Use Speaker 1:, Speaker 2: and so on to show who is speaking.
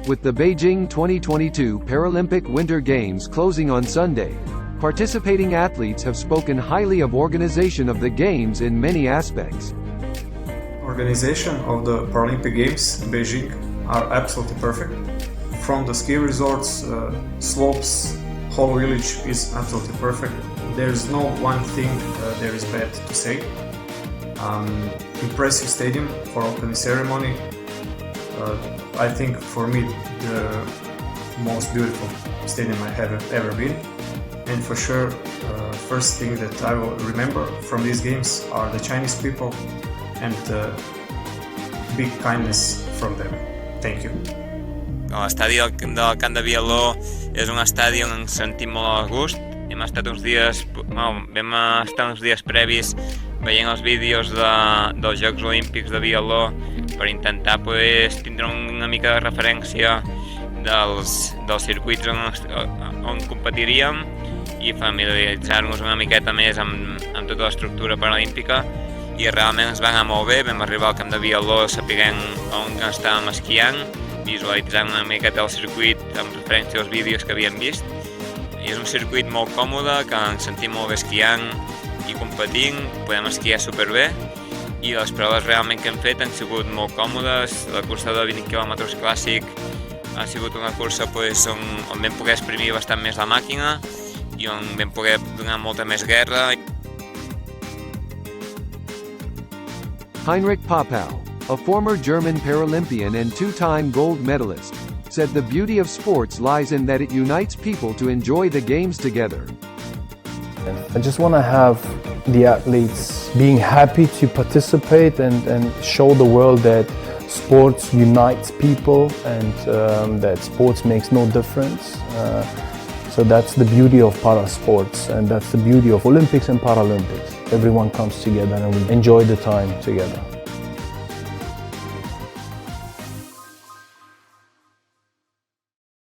Speaker 1: With the Beijing 2022 Paralympic Winter Games closing on Sunday, participating athletes have spoken highly of organization of the Games in many aspects.
Speaker 2: Organization of the Paralympic Games in Beijing are absolutely perfect. From the ski resorts, slopes, whole village is absolutely perfect. There is no one thing there is bad to say. Impressive stadium for opening ceremony. I think for me the most beautiful stadium I have ever been. And for sure, first thing that I will remember from these games are the Chinese people and big kindness from them. Thank you.
Speaker 3: L'estadi del Camp de Bieló és un estadi on ens sentim molt a gust. Vam estar uns dies previs veient els vídeos dels Jocs Olímpics de Bieló per intentar tindre una mica de referència dels circuits on competiríem i familiaritzar-nos una miqueta més amb tota l'estructura paralímpica, i realment ens va anar molt bé. Vam arribar al Camp de Bieló sapiguent on estàvem esquiant, visualitzant una miqueta el circuit amb referència als vídeos que havíem vist. I és un circuit molt còmode, que ens sentim molt bé esquiant i competint, podem esquiar superbé, i les proves realment que hem fet han sigut molt còmodes. La cursa de 20 km clàssic ha sigut una cursa on vam poder exprimir bastant més la màquina i on vam poder donar molta més guerra.
Speaker 1: Heinrich Poppau, a former German Paralympian and two-time gold medalist, said the beauty of sports lies in that it unites people to enjoy the games together.
Speaker 4: I just want to have the athletes being happy to participate and show the world that sports unites people and that sports makes no difference. So that's the beauty of para sports, and that's the beauty of Olympics and Paralympics. Everyone comes together and we enjoy the time together.